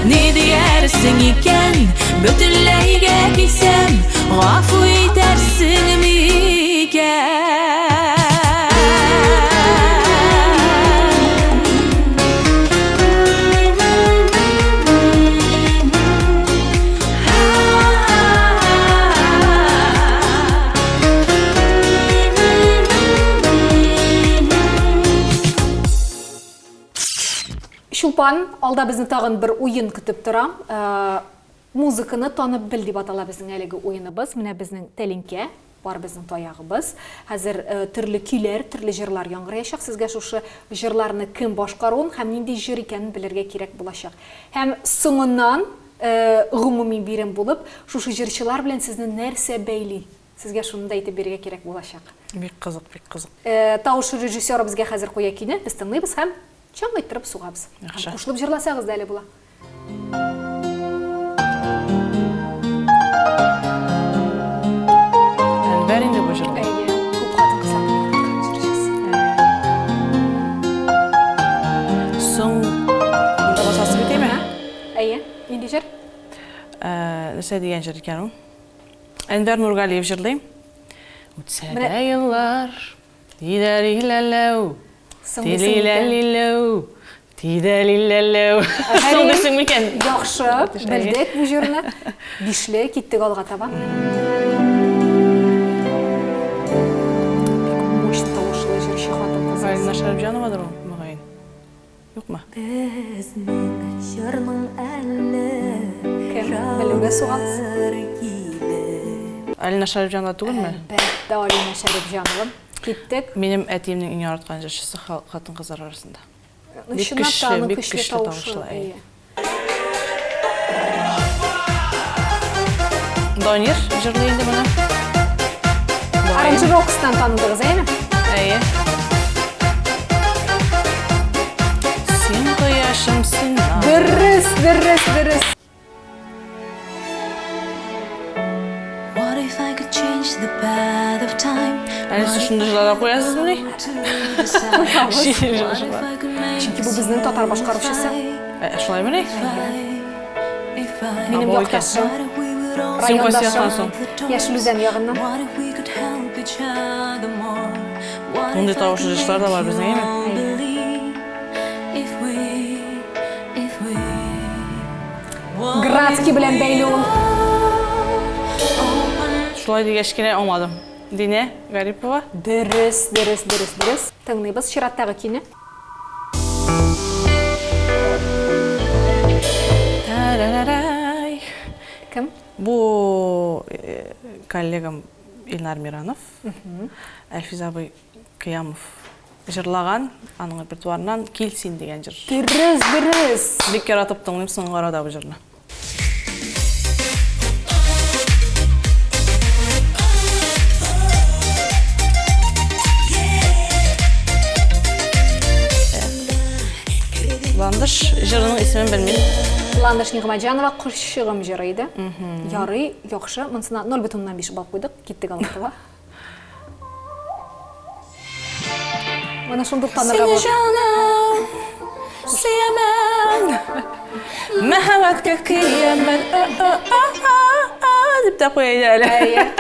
Ни диярсең икән Бөтенләйгә китсәм Гафу итәрсең микән Шулпан, алда безне тагын бер уен көтеп тора. Музыканы танып бил дип атала безнең әлеге уеныбыз. Менә безнең тәлинкә, бар безнең таягыбыз. Хәзер төрле көйләр, төрле җырлар яңгыраячак. Сезгә шушы җырларны кем башкаруын һәм нинди җыр икәнен белергә кирәк булачак. Һәм соңыннан гомуми бирем булып, шушы җырчылар белән сезне нәрсә бәйли? Сезгә шуны да әйтеп бирергә кирәк булачак. Бик кызык, бик кызык. Тауыш режиссеры безгә хәзер куя кине, без тыңлыйбыз һәм чаң иттереп сугабыз. Кушылып җырласагыз да әле була. Әлбәр инде бу җырлар. Әйе, күп хатын кызлар. Соң басасы битеме? Әйе, нинди җыр? Нәрсә дигән җыр икән ул? Әнвәр Нургалиев җырлый. Үтсә дә еллар, дидәлиләләү, дилиләлиләү, дидәлиләләү. Соң дисең микән? Яхшы, белдек бу җырны. Бишле киттек алга таба. Мощный тавышлы җырчы хатын кызы. Алина Шәрәпҗановадыр ул, мөгаен. Юкмы? Безнең җырның әле Кем? Белүгә сугабыз. Алина Шәрәпҗанова түгелме? Әлбәттә, Алина Шәрәпҗанова. Киттек. Минем әтиемнең иң яраткан җырчысы хатын-кызлар арасында. Чынлап бик көчле көчле тавышлы. тавышлы, Әйе. Донир җырлый инде моны. Аранжировкасынан таныдыгыз, әйеме? Әйе. Син кояшымсың. Дөрес. What if I could change the path of time? Әле сез шундый җырларга куясызмы ни? Чөнки бу безнең татар башкаручысы. Шулаймы ни? Минем Абой якташым. Син кайсы соң? Яшелүзән ягыннан. Мондый тавышлы җырлар да бар безнең, әйме? Градский белән бәйле ул. Шулай дигәч кенә аңладым. Динә Гарипова. Дөрес. Тыңлыйбыз чираттагы кине. Тарарай. Кім? Бу коллегам Илнар Миранов, Әлфиз абый Кыямов жырлаған, аның репертуарынан «Келсин» деген жыр. Дұрыс. Бек яратып тыңлайм соңғы арада бу жырны. Ландыш жырының исемен білмеймін. Ландыш Нигмаджанова «Құшшығым» жырыйды. Ярый, яқшы. Мұнсына 0,5 бал қойдық. Кеттік алықтыға. Мұны шындық таныға бұл. Сені жаным, сүйемін, мәхәббәткә киемін, деп та қойайды әлі.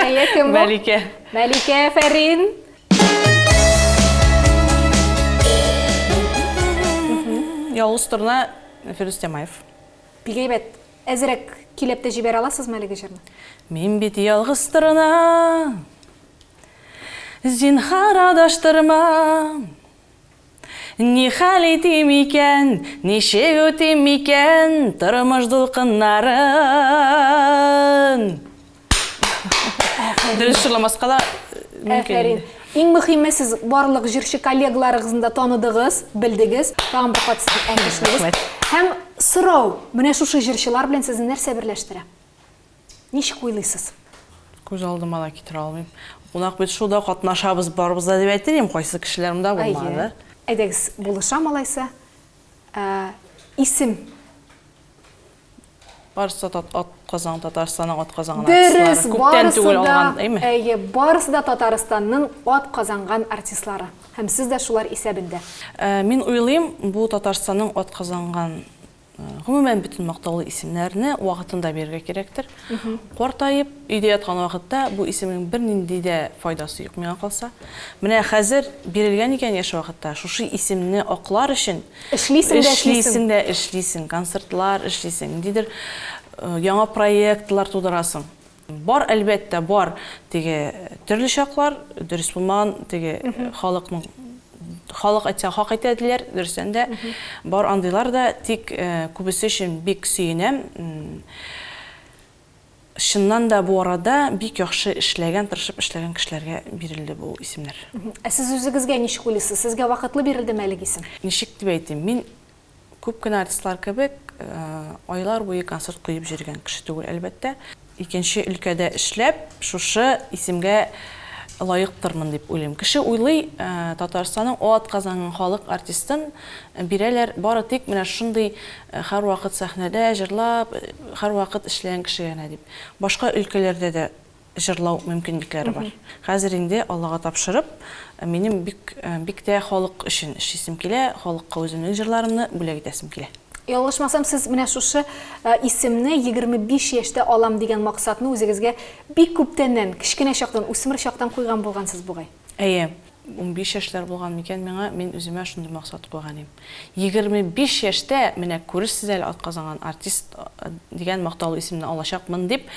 Әйе, кім бұл? Мәлике. Мәлике Фәрин. Ялғыз тұрына Фирус Темаев. Бігейбет, әзірек келепті жібер аласыз мәлігі жырны? Мен бет ялғыз тұрына, зинхар адаштырма. Не хал етем екен, неше өтем екен, тұрмыш дұлқынларын. Дұрыс жырламасқа да Әфәрин. Ең мұхиме сіз барлық жүрші коллегаларыңызды таныдыңыз, білдіңіз, тағын бір қатысың әңгішіліңіз. Һәм сұрау, міне шушы жүршілар білен сізді нәрсе бірләштірі? Нешік ойлайсыз? Көз алдыма да кетір алмайым. Онақ бет шуда қатнашабыз барбыз да деп әйттерем, қойсы кішілерімді болмады. Әйдегіз, болышам алайса, исім. Барысы Атқазан, Татарстанның Атқазанған Дұрыс, артистлары. Көптен түгел алған, әйме? Барысы да Татарстанның Атқазанған артистлары. Һәм сіз де шулар исәбінде. Мен ойлайым, бұл Татарстанның Атқазанған ғымымен бүтін мақтаулы исемлеріне уақытында берге керектір. Қортайып, үйде ятқан уақытта бұл исемнің бір нендей де файдасы yok меға қалса. Міне қазір берілген екен еш уақытта шушы исемні оқылар үшін ішлейсің, концертлар ішлейсің, дедір яңа проектлар тудырасың. Бар, әлбәтті, бар теге түрлі шақлар, дұрыс болмаған теге халық айтса хақ айтадылар, дұрыстан да бар андайлар да тек көбісі үшін бек сүйінем. Шыннан да бұл арада бек яқшы ішлеген, тырышып ішлеген кішілерге берілді бұл исемлер. Сіз өзіңізге нешік ойлайсыз? Сізге вақытлы берілді мәлік исем? Нешік деп айтайын, мен көп кіні артистлар кебек айлар бойы концерт қойып жүрген кіші түгіл әлбәтті. Екінші үлкәдә ішләп, шушы исемге лайықтырмын деп ойлайым. Кіші ойлай Татарстанның Атқазанған халық артистын берелер бары тек менә шундай һәр вакыт сәхнәдә жырлап, һәр вакыт эшләгән кеше генә дип. Башка өлкәләрдә дә жырлау мөмкинлекләре бар. Хәзер инде Аллага тапшырып, минем бик тә халык өчен эшлисем килә, халыкка үземнең жырларымны бүләк итәсем килә. Ялгышмасам, сіз менә шушы исемне 25 яшьтә алам дигән максатны үзегезгә бик күптәннән, кичкенә чактан, үсмер чактан куйган булгансыз бугай. Әйе, 15 яшьләр булган микән миңа, мен үземә шундый максат куйган идем. 25 яшьтә менә күрерсез әле Атказанган артист дигән мактаулы исемне алачакмын дип,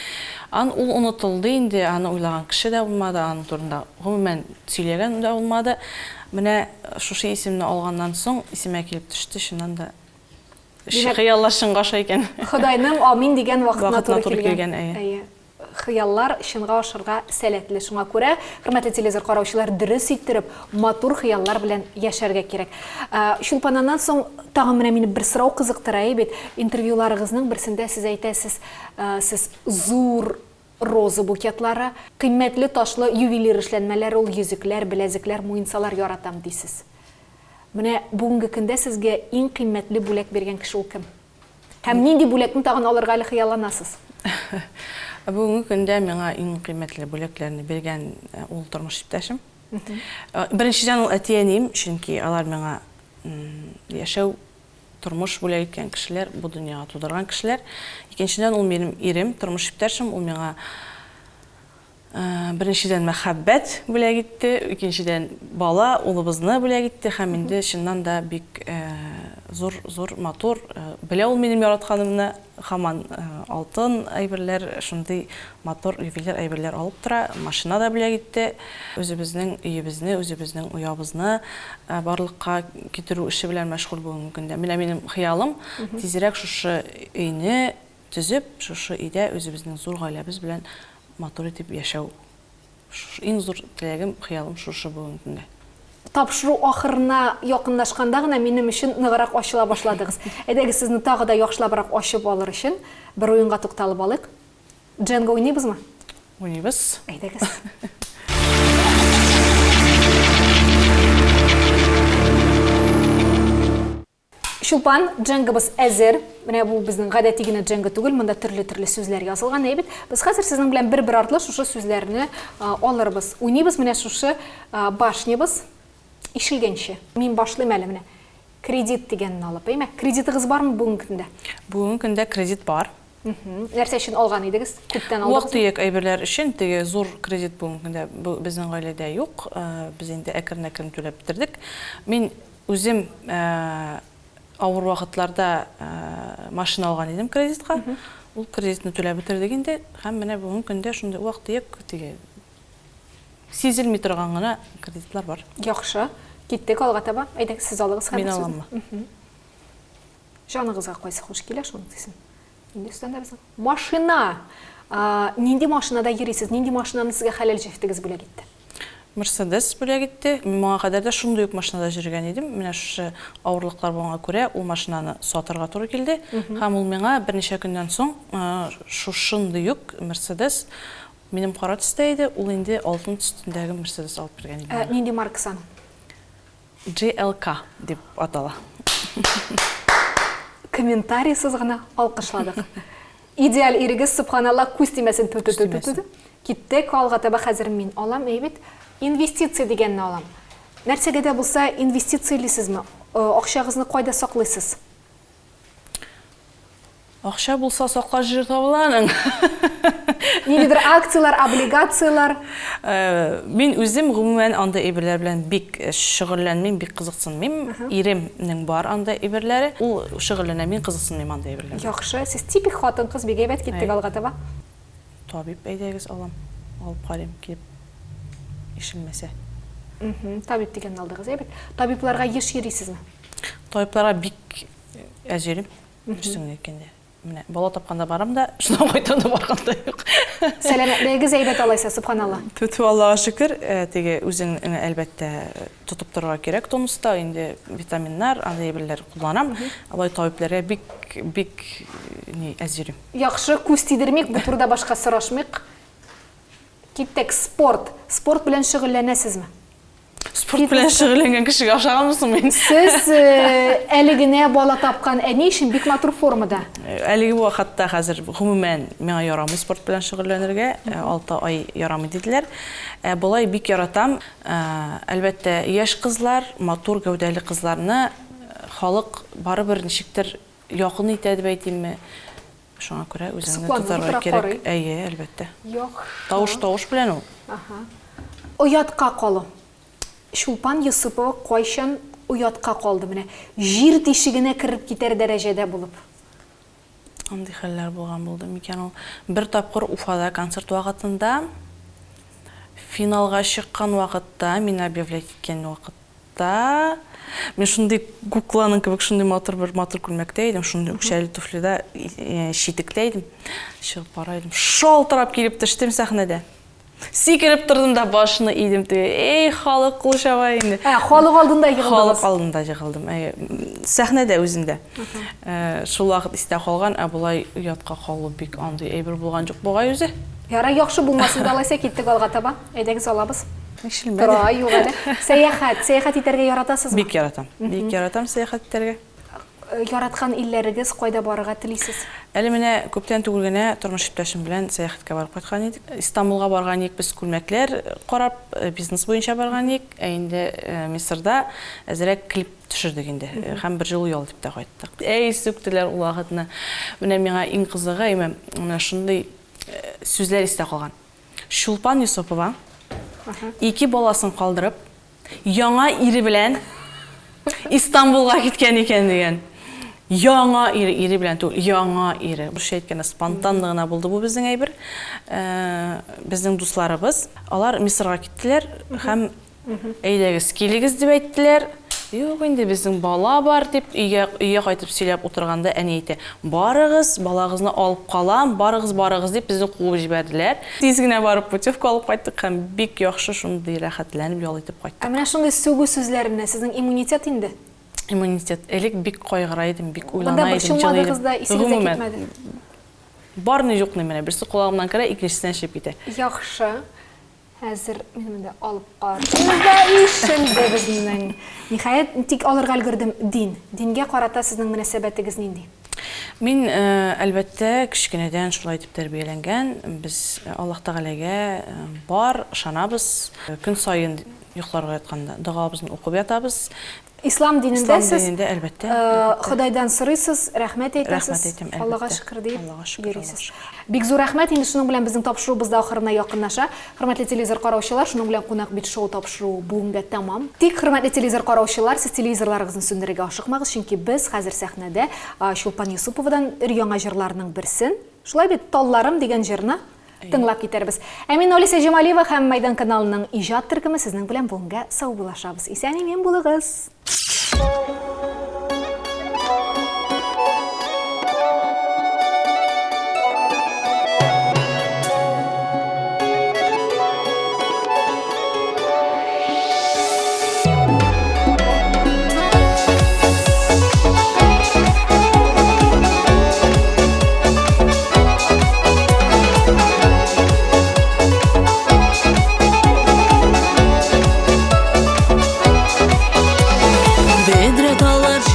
ул унутылды инде, аны уйлаган кеше дә булмады, аның турында гомумән сөйләгән дә булмады. Менә шушы исемне алганнан соң исемә килеп төште, шуннан да хыяллар шынға аша екен. Құдайның амин деген вақытына туры келген. Хыяллар шынға ашырға сәләтлі. Шыңа күрә, хөрмәтле телевизор караучылар, дөрес иттереп, матур хыяллар белән яшәргә кирәк. Шулпаннан соң тагын менә мине бер сорау кызыктыра бит. Интервьюларыгызның берсендә сез әйтәсез, сез зур роза букетлары, кыйммәтле ташлы ювелир эшләнмәләр, ул йөзекләр, беләзекләр, муенсалар яратам дисез. Менә бүгенге көндә сезгә иң кыйммәтле бүләк биргән кеше ул кем? Һәм нинди бүләкне тагын алырга әле хыялланасыз? Бүгенге көндә миңа иң кыйммәтле бүләкләрне биргән ул тормыш иптәшем. Беренчедән ул әтиәнем, чөнки алар миңа яшәү, тормыш бүләк иткән кешеләр, бу дөньяга тудырган кешеләр. Икенчедән ул минем ирем, тормыш иптәшем, ул миңа Беренчедән мәхәббәт бүләк итте, икенчедән бала, улыбызны бүләк итте, һәм инде чыннан да бик зур матур. Белә ул минем яратканымны, һаман алтын әйберләр, шундый матур ювелир әйберләр алып тора, машина да бүләк итте. Үзебезнең өебезне, үзебезнең уябызны барлыкка китерү эше белән мәшгуль булган көндә. Минем хыялым тизрәк шушы өйне түзеп, шушы өйдә үзебезнең зур гаиләбез белән матур итеп яшәү. Иң зур теләгем, хыялым шушы бүгенге көндә. Тапшыру ахырына якынлашканда гына минем өчен ныгырак ачыла башладыгыз. Әйдәгез сезне тагы да яхшылабрак ачып алыр өчен бер уенга тукталып алыйк. Дженга уйныйбызмы? Уйныйбыз. Әйдәгез. Шулпан, дженгабыз әзер. Менә бу безнең гадәти генә дженга түгел, монда төрле сүзләр язылган. Әйбет, біз хәзер сезнең белән бер артлы шушы сүзләрне алырбыз. Уйныйбыз менә шушы башнябыз ишелгәнче. Мин башлыйм әле менә. Кредит дигәнне алып, әйме? Кредитыгыз бармы бүгенге көндә? Бүгенге көндә кредит бар. Нәрсә өчен алган идегез? Күптән алдыгыз? Вакыт әйберләр өчен теге зур кредит бүгенге көндә безнең гаиләдә юк. Без инде әкрен-әкрен түләп бетердек. Мин үзем авыр вакытларда машина алган идем кредитка. Ул кредитны түләп бетердек инде. Һәм менә бүгенге көндә шундый вакыт теге сизелми торган гына кредитлар бар. Яхшы. Киттек алга таба. Әйдәгез, сез алыгыз һәм Мин аламмы? Жаныгызга кайсы хуш килә шуны дисен. Инде өстәндә безнең машина. Нинди машинада йөрисез? Нинди машинаны сезгә хәләл җифтегез бүләк итте? Мерседес бүләк итте. Моңа кадәр дә шундый ук машинада йөргән идем. Менә шушы авырлыклар булганга күрә ул машинаны сатырга туры килде. Һәм ул миңа берничә көннән соң шушындый ук Мерседес минем кара төстә иде. Ул инде алтын төстендәге Мерседес алып бергән иде. Нинди маркасы? GLK дип атала. Комментарийсыз гына алкышладык. Идеаль ирегез, субханалла, күз тимәсен түтү. Киттек алга таба хәзер мин алам, әйбет. Инвестиция дигәнне алам. Нәрсәгә дә булса инвестициялисезме? Акчагызны кайда саклыйсыз? Акча булса саклар җир табыланың. Ниндидер акциялар, облигациялар? Мин үзем гомумән анда әйберләр белән бик шөгыльләнмим, бик кызыксынмыйм. Иремнең бар анда әйберләре. Ул шөгыльләнә, мин кызыксынмыйм анда әйберләр. Яхшы, сез типик хатын-кыз бик әйбәт киттек алга таба. Табиб әйдәгез алам. Алып карыйм килеп. Ишелмәсә. Табиб дигәнне алдыгыз, әйбәт. Табибларга еш йөрисезме? Табибларга бик әзерим. Үстеңне әйткәндә. Менә бала тапканда барам да, шуңа кайтында барганда юк. Сәламәтлегез әйбәт алайса, субханалла. Түтү Аллага шөкер, теге үзең әлбәттә тотып торырга кирәк тонуста, инде витаминнар, андай әйберләр кулланам. Алай табибларга бик әзерим. Яхшы, күз тидермик, бу турыда башка сорашмыйк. Киттек, спорт. Спорт белән шөгыльләнәсезме? Спорт белән шөгыльләнгән кешегә охшаганмысың мин? Сез әле генә бала тапкан әни өчен бик матур формада. Әлеге вакытта хәзер гомумән миңа ярамый спорт белән шөгыльләнергә, 6 ай ярамый диделәр. Болай бик яратам. Әлбәттә, яшь кызлар, матур гәүдәле кызларны халык барыбер ничектер якын итә дип әйтимме? Шуңа күрә үзеңне тотарга кирәк. Әйе, әлбәттә. Тавыш белән ул. Оятка калу. Шулпан Йосыпова кайчан уятка калды менә. Җир тишегенә кирип китәр дәрәҗәдә булып. Андый хәлләр булган булды микән ул. Бер тапкыр Уфада концерт вакытында, финалга чыккан вакытта, мин объявлять иткән вакытта, мен шундый кукланың кебек шундый матур күлмәктә идем, шундый үкчәле туфлида, читектә идем. Чыгып бара идем. Шалтырап килеп төштем сәхнәдә. Сикереп тордым да башны идем теге. Эй, халык кулчаба инде. Халык алдында җыгылдым. Халык алдында җыгылдым. Сәхнәдә үзендә. Шул вакыт истә калган, булай уятка калу бик андый әйбер булган юк бугай үзе. Яра, яхшы булмасын да алайса киттек алга таба. Әйдәгез алабыз. Ишелмәде. Тора, юк әле. Сәяхәт итәргә яратасызмы? Бик яратам. Бик яратам сәяхәт итәргә. Яраткан илләрегез кайда барырга телисез? Әле менә күптән түгел генә тормыш иптәшем белән сәяхәткә барып кайткан идек. Истанбулга барган идек, без күлмәкләр карап, бизнес буенча барган идек. Инде Мисырда әзрәк клип төшердек инде. Һәм бер җыл ял итеп тә кайттык. Әй, сүктеләр ул вакытны. Менә миңа иң кызыгы менә шундый сүзләр истә калган. Шулпан Йосыпова 2 баласын калдырып, яңа ире белән Истанбулга киткән икән дигән. Яңа ире белән түгел, яңа ире. Бу әйткәндә спонтанлы гына булды бу безнең әйбер. Безнең дусларыбыз, алар Мисырга киттеләр һәм әйдәгез, килегез дип әйттеләр. Юк, инде безнең бала бар дип, өйгә кайтып сөйләп утырганда әни әйтә: "Барыгыз, балагызны алып калам, барыгыз дип безне куып җибәрделәр." Тиз генә барып путевка алып кайттык һәм бик яхшы шундый рәхәтләнеп ял итеп кайттык. Ә менә шундый сүгү сүзләренә сезнең иммунитет инде. Иммунитет элек бик кайгыра идем, бик Бында уйлана бер идем, чумадыгыз да исегездә китмәде. Барны юкны менә берсе колагымнан керә, икенчесенә чыгып китә. Яхшы. Хәзер минем дә алып кар. Бездә ишелде безнең. Ниһаять тик алырга өлгердем дин. Дингә карата сезнең мөнәсәбәтегез нинди? Мин әлбәттә кичкенәдән шулай итеп тәрбияләнгән. Без Аллаһ Тәгаләгә бар, ышанабыз. Көн саен йокларга ятканда дугабызны укып ятабыз. Ислам динендә сез әлбәттә. Худайдан сорыйсыз, рәхмәт Рәхмәт әйтәсез. әйтәм, әлбәттә. Аллага шөкер дип Аллага шөкер, йөрисез. Бик зур рәхмәт. Инде шуның белән безнең тапшыруыбыз да ахырына якынлаша. Хөрмәтле телевизор караучылар, шуның белән кунак бит шоу тапшыру бүгенгә тәмам. Тик хөрмәтле телевизор караучылар, сез телевизорларыгызны сүндерергә ашыкмагыз, чөнки без хәзер сәхнәдә Чулпан Юсуповадан өр-яңа җырларның берсен, шулай бит Талларым дигән җырны тыңлап китәрбез. Ә мин Алиса Җамалиева һәм Майдан каналының иҗат төркеме сезнең белән бүгенгә саубуллашабыз. Исән-имин булыгыз.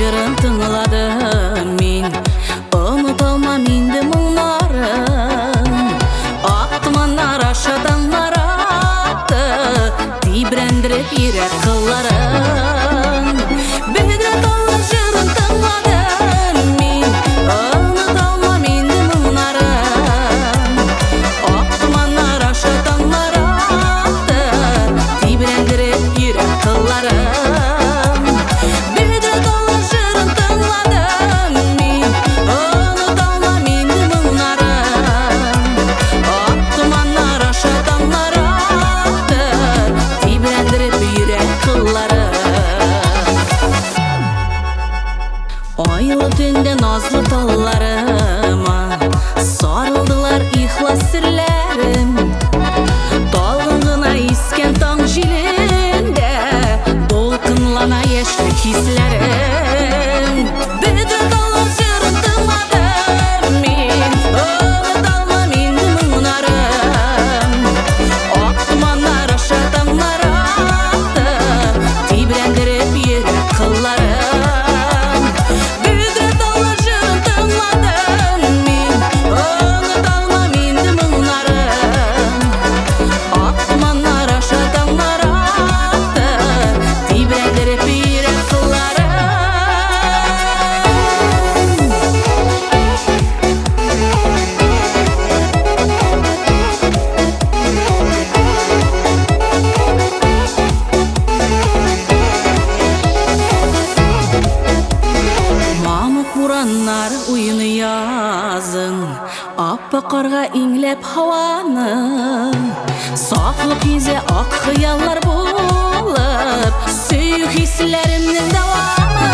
Жырын тыңладым мин, оныталмам инде моңнарын. Ақтыманар ашаданлар атты, тибрәндіреп йөрәк кылларын. Бедрәт алар жырын тыңладым мин, оныталмам инде моңнарын. Ақтыманар ашаданлар атты, тибрәндіреп йөрәк кылларын. Айлы төндә назлы талларыма сарылдылар ихлас серләрем. Талгын гына искән таң җилендә дулкынлана яшьлек хисләрем. Бедрәт алар җырын тыңладым мин, оныталмам инде моңнарын. Ак томаннар аша таңнар атты, тибрәндереп йөрәк кылларын. Уйны язын, аппак карга иңләп һаваны. Сафлык йөзе ак хыяллар булып, сөю хисләремнең дәвамы.